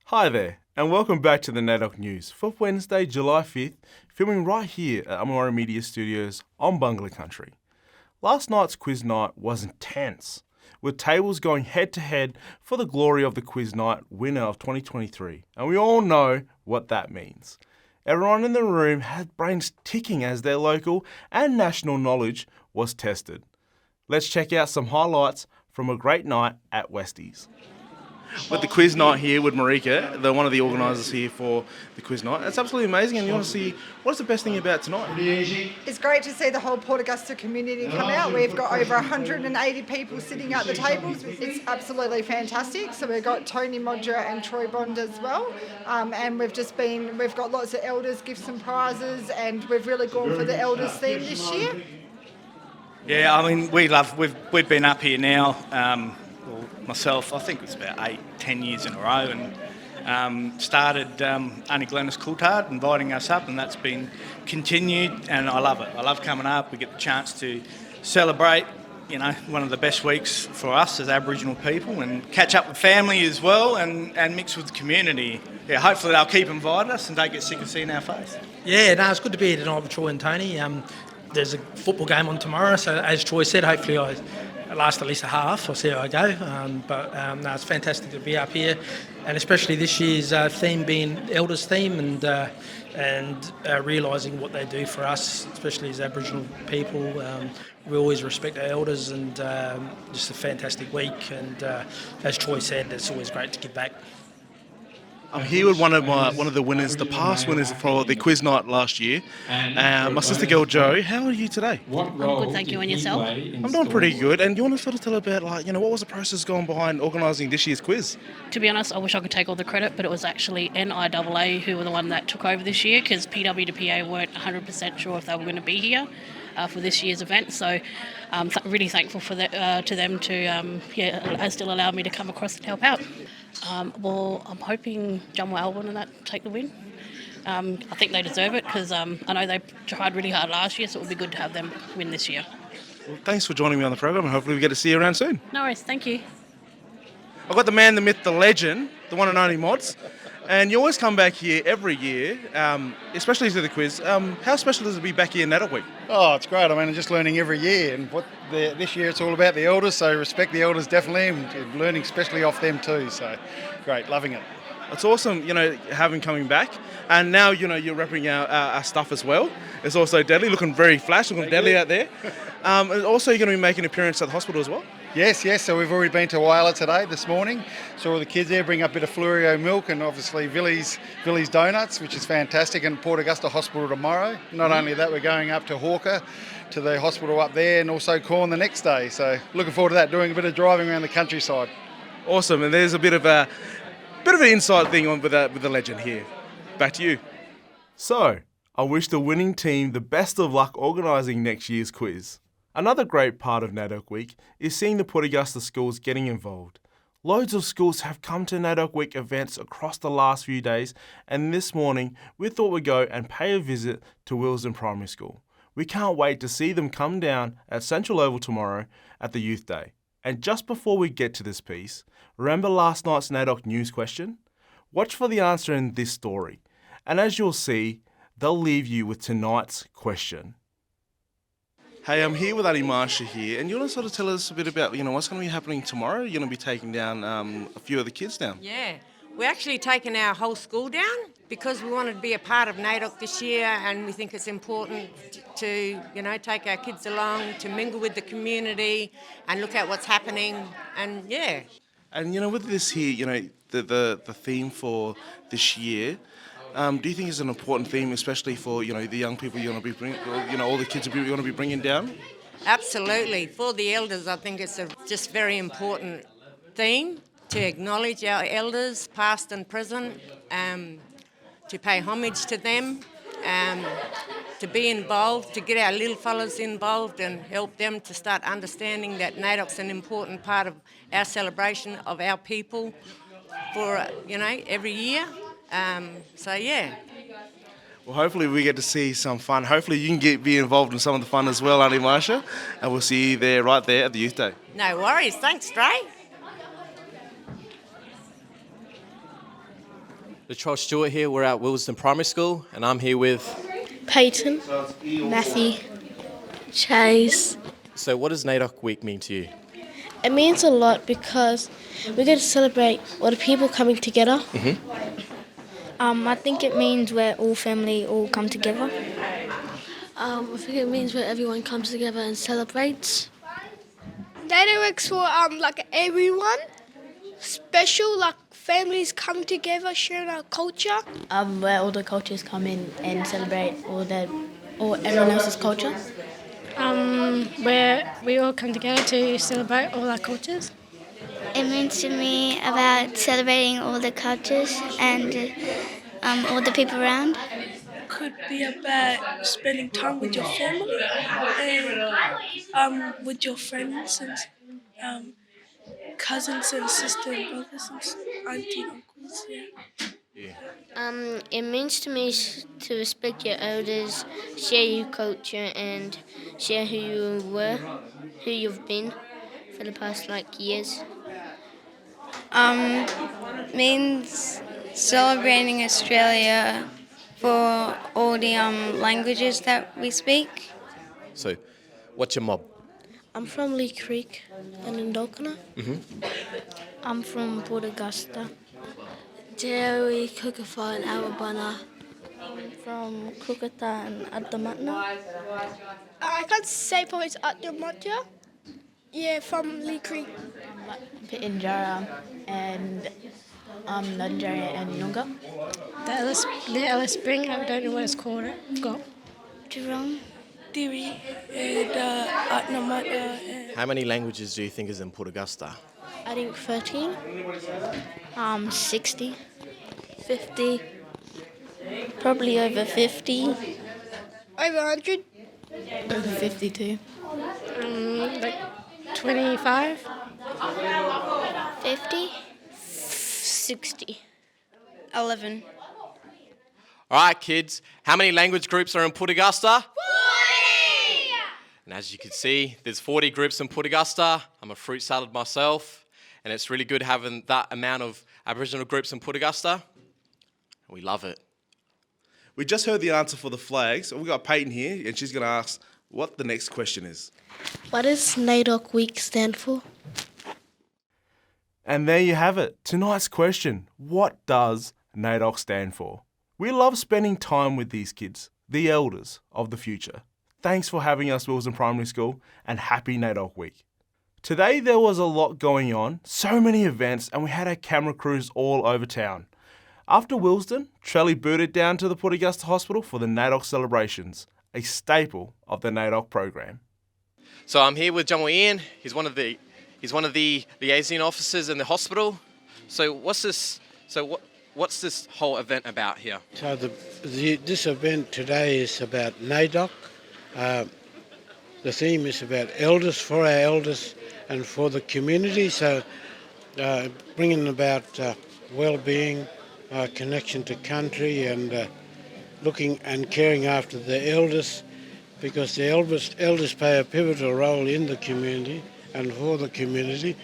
Hi there, and welcome back to the NAIDOC News for Wednesday, July 5th, filming right here at Umeewarra Media Studios on Bungalow Country. Last night's quiz night was intense, with tables going head-to-head for the glory of the quiz night winner of 2023, and we all know what that means. Everyone in the room had brains ticking as their local and national knowledge was tested. Let's check out some highlights from a great night at Westies. With the quiz night here with Marika, one of the organisers here for the quiz night. It's absolutely amazing, and you want to see what's the best thing about tonight? It's great to see the whole Port Augusta community come out. We've got over 180 people sitting at the tables. It's absolutely fantastic. So we've got Tony Modger and Troy Bond as well. And we've got lots of elders, gifts and prizes, and we've really gone for the elders theme this year. Yeah, I mean, we've been up here now. Myself, I think it's about 8-10 years in a row, and started Auntie Glennis Coulthard inviting us up, and that's been continued, and I love it. I love coming up. We get the chance to celebrate, one of the best weeks for us as Aboriginal people, and catch up with family as well, and mix with the community. Yeah, hopefully they'll keep inviting us and don't get sick of seeing our face. Yeah, no, it's good to be here tonight with Troy and Tony. There's a football game on tomorrow, so as Troy said, hopefully I last at least a half. I'll see how I go. No, it's fantastic to be up here, and especially this year's theme being Elders theme, and realising what they do for us, especially as Aboriginal people. We always respect our elders, and just a fantastic week. And as Troy said, it's always great to give back. I'm here with one of the winners, the past winners for the quiz night last year. My sister girl Jo. How are you today? I'm good, thank you. And yourself? I'm doing pretty good. And you want to sort of tell about, what was the process going behind organising this year's quiz? To be honest, I wish I could take all the credit, but it was actually NIAA who were the one that took over this year, because PWPA weren't 100% sure if they were going to be here for this year's event. So I'm really thankful to them to still allow me to come across and help out. Well, I'm hoping John Alban and that take the win. I think they deserve it, because I know they tried really hard last year, so it would be good to have them win this year. Well, thanks for joining me on the program, and hopefully we get to see you around soon. No worries, thank you. I've got the man, the myth, the legend, the one and only Mods. And you always come back here every year, especially to the quiz. How special is it to be back here in NAIDOC Week? Oh, it's great. I mean, I'm just learning every year. And this year it's all about the elders, so respect the elders definitely, and learning especially off them too. So great, loving it. It's awesome, having coming back. And now, you're repping our stuff as well. It's also deadly, looking very flash, looking deadly out there. And also you're going to be making an appearance at the hospital as well? Yes. So we've already been to Umeewarra today, this morning. Saw all the kids there, bring up a bit of Fluorio milk, and obviously Villy's Donuts, which is fantastic, and Port Augusta Hospital tomorrow. Not only that, we're going up to Hawker, to the hospital up there, and also Corn the next day. So looking forward to that, doing a bit of driving around the countryside. Awesome, and there's a bit of an inside thing on with the legend here. Back to you. So, I wish the winning team the best of luck organising next year's quiz. Another great part of NAIDOC Week is seeing the Port Augusta schools getting involved. Loads of schools have come to NAIDOC Week events across the last few days, and this morning we thought we'd go and pay a visit to Wilson Primary School. We can't wait to see them come down at Central Oval tomorrow at the Youth Day. And just before we get to this piece, remember last night's NAIDOC news question? Watch for the answer in this story, and as you'll see, they'll leave you with tonight's question. Hey, I'm here with Auntie Marsha here, and you want to sort of tell us a bit about, what's going to be happening tomorrow? You're going to be taking down a few of the kids down. Yeah, we're actually taking our whole school down because we wanted to be a part of NAIDOC this year, and we think it's important to, take our kids along, to mingle with the community and look at what's happening, and yeah. And, with this here, the theme for this year, do you think it's an important theme, especially for, the young people you want to be bringing, all the kids you want to be bringing down? Absolutely. For the elders, I think it's a just very important theme to acknowledge our elders, past and present, to pay homage to them, to be involved, to get our little fellas involved and help them to start understanding that NAIDOC's an important part of our celebration of our people for, every year. So, yeah. Well, hopefully we get to see some fun. Hopefully you can be involved in some of the fun as well, Auntie Marsha. And we'll see you right there at the Youth Day. No worries. Thanks, Dre. Latrell Stewart here. We're at Wilsden Primary School, and I'm here with... Peyton, Matthew, Chase. So what does NAIDOC Week mean to you? It means a lot because we get to celebrate all the people coming together. I think it means where all family all come together. I think it means where everyone comes together and celebrates. NAIDOC works for like everyone, special, like families come together, sharing our culture. Where all the cultures come in and celebrate everyone else's culture. Where we all come together to celebrate all our cultures. It means to me about celebrating all the cultures and all the people around. Could be about spending time with your family and with your friends and cousins and sisters and brothers and auntie and uncles. It means to me to respect your elders, share your culture, and share who you were, who you've been for the past years. Means celebrating Australia for all the languages that we speak. So, what's your mob? I'm from Lee Creek and Indokana. I'm from Port Augusta. Terry, Kukafa and Awabana. I'm from Kukata and Adamatna. I can't say probably it's Adamatna. Yeah, from Lee Creek. Pitjantjatjara and Nudjara and Noongar. The Ellis Spring, I don't know what it's called. Got Jerome. Diri and Atnamata. How many languages do you think is in Port Augusta? I think 13. 60. 50. Probably over 50. over 100. Over 52. Like 25. 50. 60. 11. All right, kids. How many language groups are in Port Augusta? 40! And as you can see, there's 40 groups in Port Augusta. I'm a fruit salad myself, and it's really good having that amount of Aboriginal groups in Port Augusta. We love it. We just heard the answer for the flags. We've got Peyton here, and she's going to ask what the next question is. What does NAIDOC Week stand for? And there you have it. Tonight's question. What does NAIDOC stand for? We love spending time with these kids, the elders of the future. Thanks for having us, Wilson Primary School, and happy NAIDOC Week. Today there was a lot going on, so many events, and we had our camera crews all over town. After Wilsden, Trelly booted down to the Port Augusta Hospital for the NAIDOC celebrations, a staple of the NAIDOC program. So I'm here with General Ian. He's one of the liaison officers in the hospital. So what's this whole event about here? So this event today is about NAIDOC. The theme is about elders, for our elders and for the community. So bringing about well-being, connection to country, and looking and caring after the elders, because the elders play a pivotal role in the community and for the community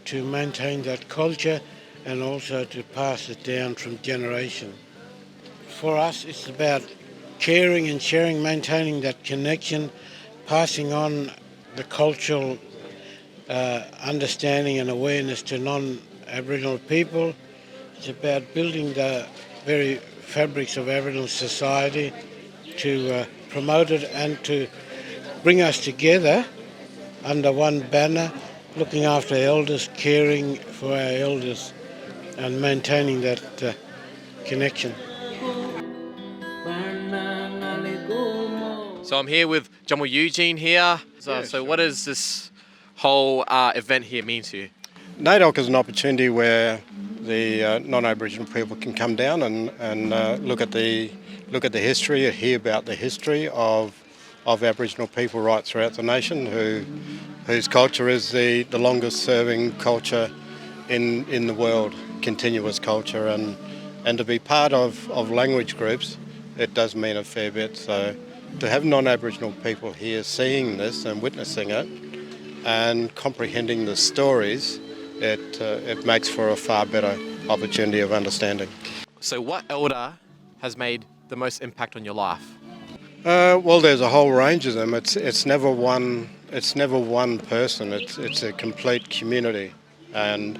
to maintain that culture and also to pass it down from generation. For us, it's about caring and sharing, maintaining that connection, passing on the cultural understanding and awareness to non-Aboriginal people. It's about building the very fabrics of Aboriginal society to promote it and to bring us together under one banner, looking after elders, caring for our elders and maintaining that connection. So I'm here with General Eugene here. So what does this whole event here mean to you? NAIDOC is an opportunity where the non-Aboriginal people can come down and look at the history, hear about the history of Aboriginal people right throughout the nation, whose culture is the longest serving culture in the world, continuous culture, and to be part of language groups, it does mean a fair bit. So to have non-Aboriginal people here seeing this and witnessing it and comprehending the stories, it makes for a far better opportunity of understanding. So what elder has made the most impact on your life? Well, there's a whole range of them. It's never one. It's never one person. It's a complete community, and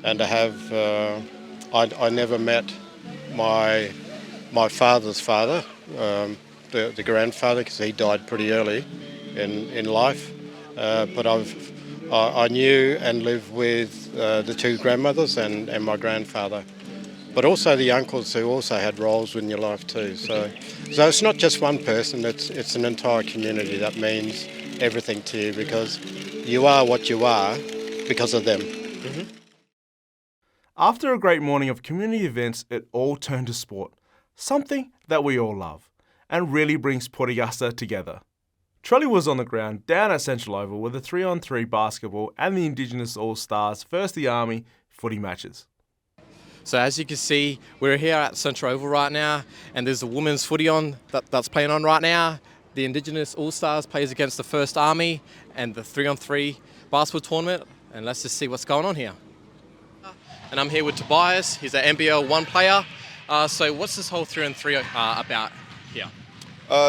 to have. I never met my father's father, the grandfather, because he died pretty early in life. But I knew and lived with the two grandmothers and my grandfather. But also the uncles who also had roles in your life too. So it's not just one person, it's an entire community that means everything to you, because you are what you are because of them. Mm-hmm. After a great morning of community events, it all turned to sport, something that we all love and really brings Port Augusta together. Trelly was on the ground down at Central Oval with the 3-on-3 basketball and the Indigenous All-Stars First the Army footy matches. So as you can see, we're here at Central Oval right now, and there's the women's footy on that's playing on right now. The Indigenous All-Stars plays against the First Army and the 3-on-3 basketball tournament, and let's just see what's going on here. And I'm here with Tobias. He's an NBL 1 player. So what's this whole 3-on-3 about here?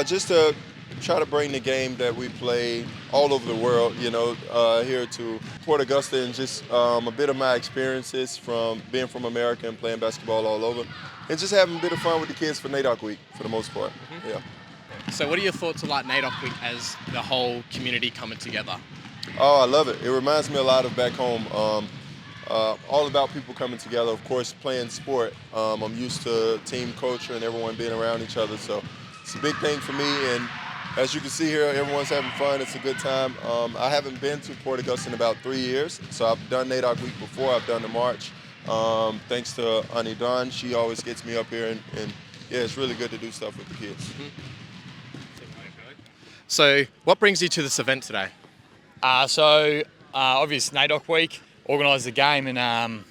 Just to try to bring the game that we play all over the world, here to Port Augusta, and just a bit of my experiences from being from America and playing basketball all over, and just having a bit of fun with the kids for NAIDOC week for the most part. Mm-hmm. Yeah. So what are your thoughts on like NAIDOC week as the whole community coming together? Oh, I love it. It reminds me a lot of back home. All about people coming together. Of course, playing sport. I'm used to team culture and everyone being around each other, so it's a big thing for me. And as you can see here, everyone's having fun. It's a good time. I haven't been to Port Augusta in about 3 years, so I've done NAIDOC week before. I've done the march. Thanks to Auntie Dawn, she always gets me up here, and yeah, it's really good to do stuff with the kids. Mm-hmm. So what brings you to this event today? Obviously NAIDOC week, organised the game, and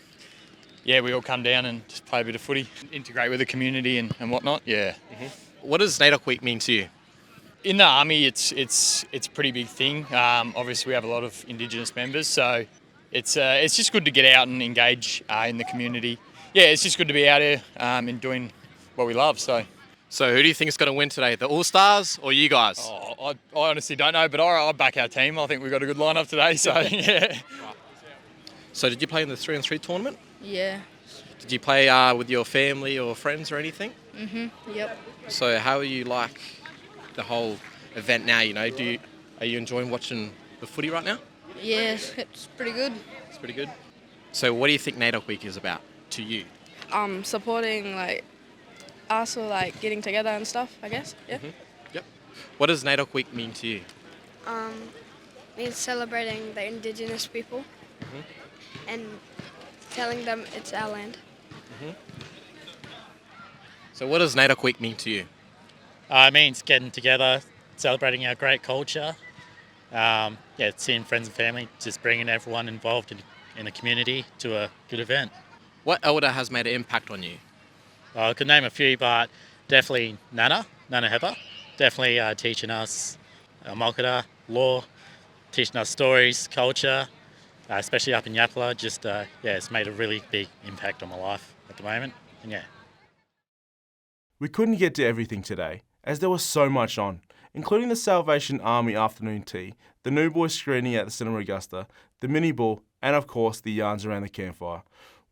we all come down and just play a bit of footy, integrate with the community and whatnot. Yeah. Mm-hmm. What does NAIDOC week mean to you? In the Army, it's a pretty big thing. Obviously, we have a lot of Indigenous members, so it's just good to get out and engage in the community. Yeah, it's just good to be out here and doing what we love. So who do you think is going to win today, the All-Stars or you guys? I honestly don't know, but I back our team. I think we've got a good lineup today, so yeah. So did you play in the 3-on-3 tournament? Yeah. Did you play with your family or friends or anything? Yep. So how are you like the whole event now? Are you enjoying watching the footy right now? Yes, it's pretty good. It's pretty good. So what do you think NAIDOC week is about to you? Supporting us, or getting together and stuff, I guess. Yeah. Mm-hmm. Yep. What does NAIDOC week mean to you? Means celebrating the Indigenous people and telling them it's our land. Mm-hmm. So what does NAIDOC week mean to you? It means getting together, celebrating our great culture. Seeing friends and family, just bringing everyone involved in the community to a good event. What elder has made an impact on you? I could name a few, but definitely Nana Heather. Definitely teaching us Malkata, law, teaching us stories, culture, especially up in Yapala. It's made a really big impact on my life at the moment. And yeah. We couldn't get to everything today, as there was so much on, including the Salvation Army afternoon tea, the New Boys screening at the Cinema Augusta, the mini ball, and of course the yarns around the campfire.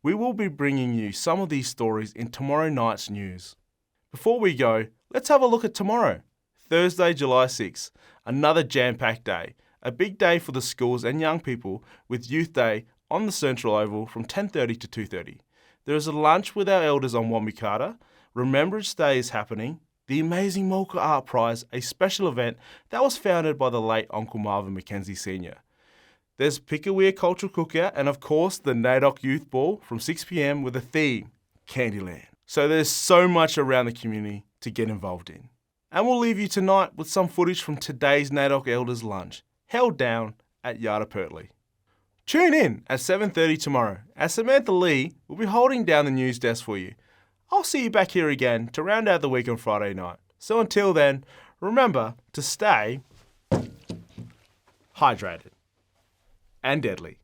We will be bringing you some of these stories in tomorrow night's news. Before we go, let's have a look at tomorrow, Thursday, July 6th, another jam-packed day, a big day for the schools and young people with Youth Day on the Central Oval from 10:30 to 2:30. There is a lunch with our elders on Wamikata, Remembrance Day is happening, the Amazing Mulka Art Prize, a special event that was founded by the late Uncle Marvin Mackenzie Sr. There's Pickawea Cultural Cookout and of course the NAIDOC Youth Ball from 6 p.m. with a theme, Candyland. So there's so much around the community to get involved in. And we'll leave you tonight with some footage from today's NAIDOC Elders Lunch, held down at Yada Pertley. Tune in at 7:30 tomorrow as Samantha Lee will be holding down the news desk for you. I'll see you back here again to round out the week on Friday night. So until then, remember to stay hydrated and deadly.